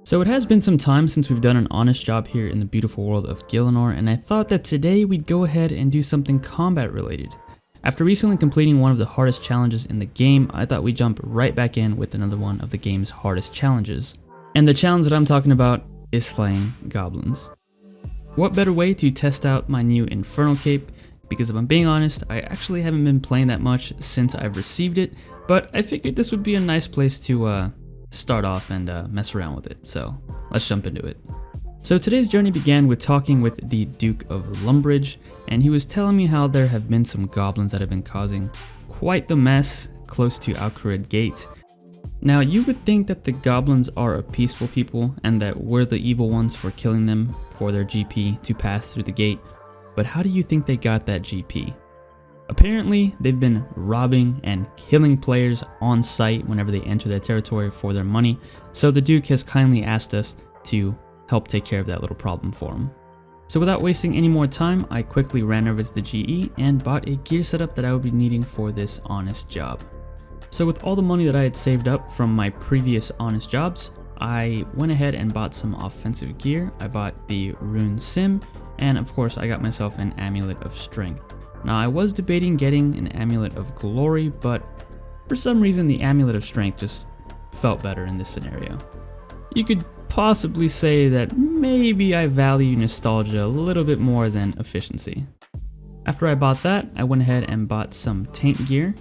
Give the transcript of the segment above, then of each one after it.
So it has been some time since we've done an honest job here in the beautiful world of Gielinor, and I thought that today we'd go ahead and do something combat related. After recently completing one of the hardest challenges in the game, I thought we'd jump right back in with another one of the game's hardest challenges. And the challenge that I'm talking about is slaying goblins. What better way to test out my new Inferno cape? Because if I'm being honest, I actually haven't been playing that much since I've received it, but I figured this would be a nice place to start off and mess around with it, so let's jump into it. So today's journey began with talking with the Duke of Lumbridge, and he was telling me how there have been some goblins that have been causing quite the mess close to Alcarid Gate. Now you would think that the goblins are a peaceful people and that we're the evil ones for killing them for their GP to pass through the gate, but how do you think they got that GP? Apparently, they've been robbing and killing players on site whenever they enter their territory for their money, so the Duke has kindly asked us to help take care of that little problem for him. So without wasting any more time, I quickly ran over to the GE and bought a gear setup that I would be needing for this honest job. So with all the money that I had saved up from my previous honest jobs, I went ahead and bought some offensive gear. I bought the Rune Sim, and of course I got myself an Amulet of Strength. Now I was debating getting an Amulet of Glory, but for some reason the Amulet of Strength just felt better in this scenario. You could possibly say that maybe I value nostalgia a little bit more than efficiency. After I bought that, I went ahead and bought some tank gear,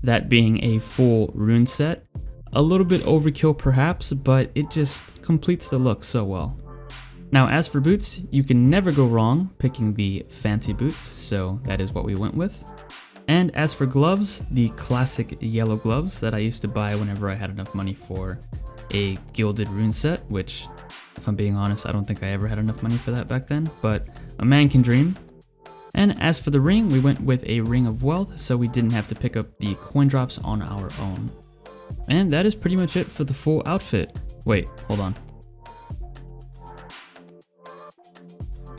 that being a full rune set. A little bit overkill perhaps, but it just completes the look so well. Now as for boots, you can never go wrong picking the fancy boots, so that is what we went with. And as for gloves, the classic yellow gloves that I used to buy whenever I had enough money for a gilded rune set, which if I'm being honest, I don't think I ever had enough money for that back then, but a man can dream. And as for the ring, we went with a ring of wealth, so we didn't have to pick up the coin drops on our own. And that is pretty much it for the full outfit. Wait, hold on.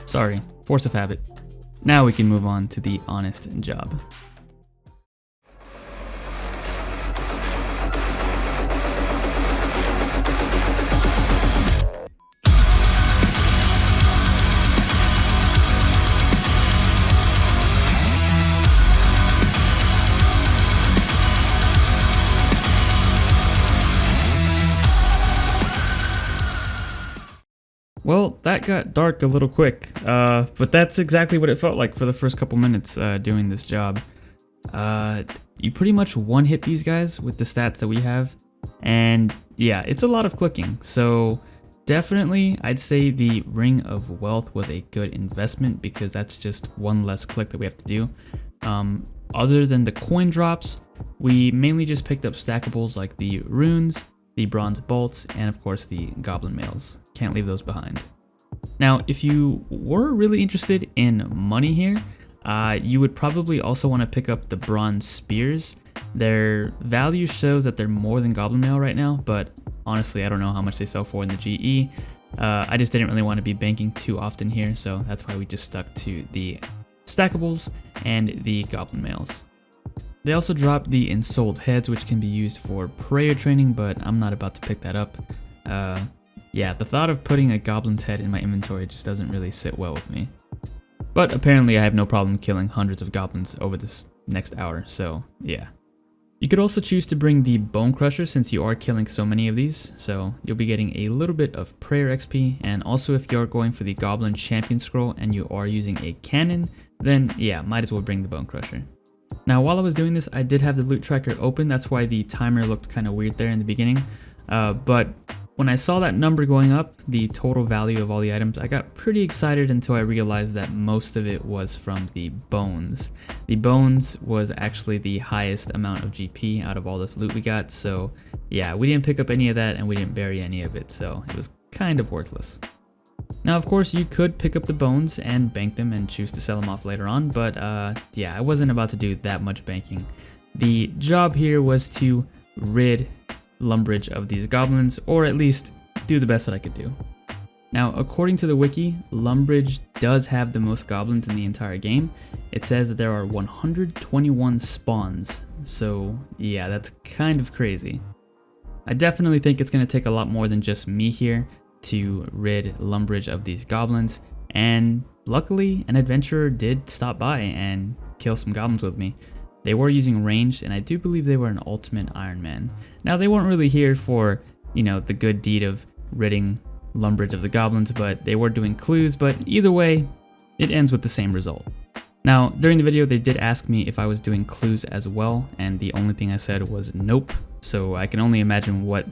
Sorry, force of habit. Now we can move on to the honest job. Well, that got dark a little quick, but that's exactly what it felt like for the first couple minutes doing this job. You pretty much one-hit these guys with the stats that we have, and yeah, it's a lot of clicking, so definitely I'd say the Ring of Wealth was a good investment because that's just one less click that we have to do. Other than the coin drops, we mainly just picked up stackables like the runes, the bronze bolts, and of course the goblin mails. Can't leave those behind. Now, if you were really interested in money here, you would probably also want to pick up the bronze spears. Their value shows that they're more than goblin mail right now, but honestly, I don't know how much they sell for in the GE. I just didn't really want to be banking too often here, so that's why we just stuck to the stackables and the goblin mails. They also dropped the ensouled heads, which can be used for prayer training, but I'm not about to pick that up. Yeah, the thought of putting a goblin's head in my inventory just doesn't really sit well with me. But apparently I have no problem killing hundreds of goblins over this next hour, so yeah. You could also choose to bring the Bone Crusher since you are killing so many of these, so you'll be getting a little bit of prayer XP, and also if you're going for the Goblin Champion Scroll and you are using a cannon, then yeah, might as well bring the Bone Crusher. Now while I was doing this, I did have the loot tracker open, that's why the timer looked kind of weird there in the beginning, but when I saw that number going up, the total value of all the items, I got pretty excited until I realized that most of it was from the bones. The bones was actually the highest amount of GP out of all this loot we got, so yeah, we didn't pick up any of that and we didn't bury any of it, so it was kind of worthless. Now of course you could pick up the bones and bank them and choose to sell them off later on, but yeah, I wasn't about to do that much banking. The job here was to rid Lumbridge of these goblins, or at least do the best that I could do. Now, according to the wiki, Lumbridge does have the most goblins in the entire game. It says that there are 121 spawns, so yeah, that's kind of crazy. I definitely think it's going to take a lot more than just me here to rid Lumbridge of these goblins, and luckily an adventurer did stop by and kill some goblins with me. They were using ranged, and I do believe they were an ultimate Iron Man. Now they weren't really here for, you know, the good deed of ridding Lumbridge of the goblins, but they were doing clues, but either way, it ends with the same result. Now, during the video, they did ask me if I was doing clues as well, and the only thing I said was nope, so I can only imagine what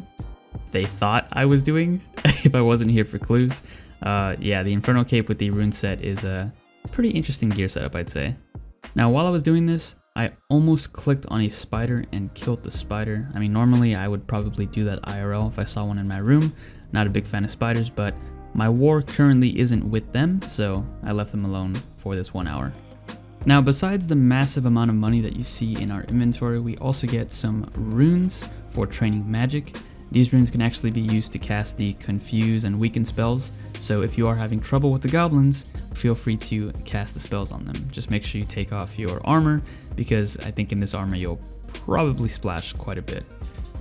they thought I was doing if I wasn't here for clues. Yeah, the Inferno Cape with the rune set is a pretty interesting gear setup, I'd say. Now, while I was doing this, I almost clicked on a spider and killed the spider. I mean, normally I would probably do that IRL if I saw one in my room. Not a big fan of spiders, but my war currently isn't with them, so I left them alone for this 1 hour. Now, besides the massive amount of money that you see in our inventory, we also get some runes for training magic. These runes can actually be used to cast the confuse and weaken spells, so if you are having trouble with the goblins, feel free to cast the spells on them. Just make sure you take off your armor, because I think in this armor you'll probably splash quite a bit.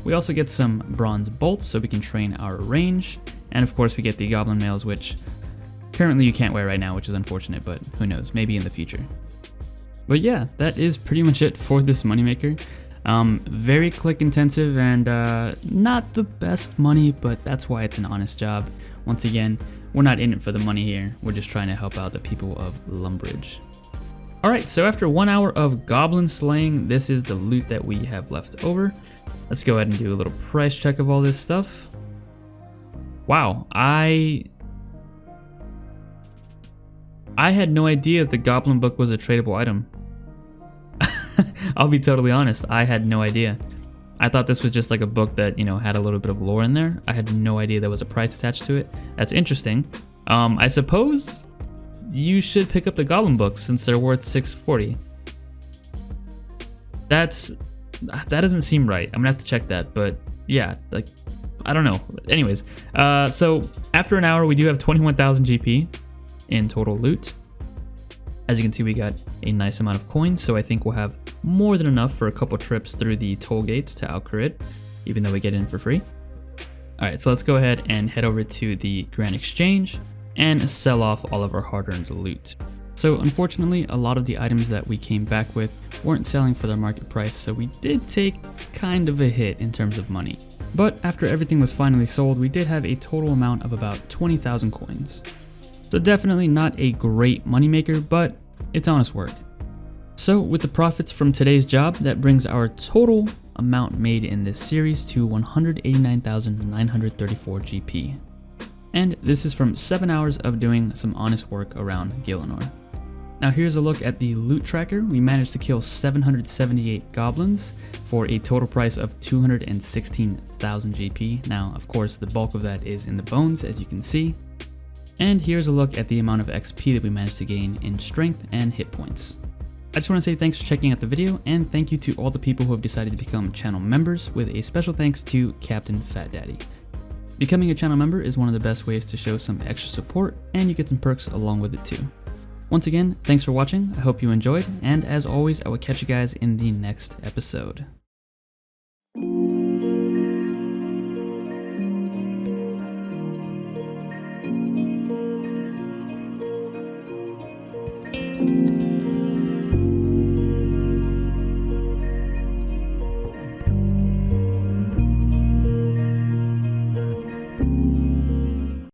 We also get some bronze bolts so we can train our range, and of course we get the goblin mails, which currently you can't wear right now, which is unfortunate, but who knows, maybe in the future. But yeah, that is pretty much it for this moneymaker. Very click intensive and not the best money, but that's why it's an honest job. Once again, we're not in it for the money here, we're just trying to help out the people of Lumbridge. Alright, so after 1 hour of goblin slaying, this is the loot that we have left over. Let's go ahead and do a little price check of all this stuff. Wow, I had no idea the goblin book was a tradable item. I'll be totally honest, I had no idea. I thought this was just like a book that, you know, had a little bit of lore in there. I had no idea there was a price attached to it. That's interesting. I suppose you should pick up the goblin books since they're worth $6.40. That doesn't seem right. I'm gonna have to check that, but yeah, like, I don't know. Anyways, so after an hour, we do have 21,000 GP in total loot. As you can see, we got a nice amount of coins, so I think we'll have more than enough for a couple trips through the toll gates to Alcarid, even though we get in for free. Alright, so let's go ahead and head over to the Grand Exchange and sell off all of our hard-earned loot. So unfortunately, a lot of the items that we came back with weren't selling for their market price, so we did take kind of a hit in terms of money. But after everything was finally sold, we did have a total amount of about 20,000 coins. So definitely not a great moneymaker, but it's honest work. So with the profits from today's job, that brings our total amount made in this series to 189,934 GP. And this is from 7 hours of doing some honest work around Gielinor. Now here's a look at the loot tracker. We managed to kill 778 goblins for a total price of 216,000 GP. Now, of course, the bulk of that is in the bones, as you can see. And here's a look at the amount of XP that we managed to gain in strength and hit points. I just want to say thanks for checking out the video, and thank you to all the people who have decided to become channel members, with a special thanks to Captain Fat Daddy. Becoming a channel member is one of the best ways to show some extra support, and you get some perks along with it too. Once again, thanks for watching, I hope you enjoyed, and as always, I will catch you guys in the next episode.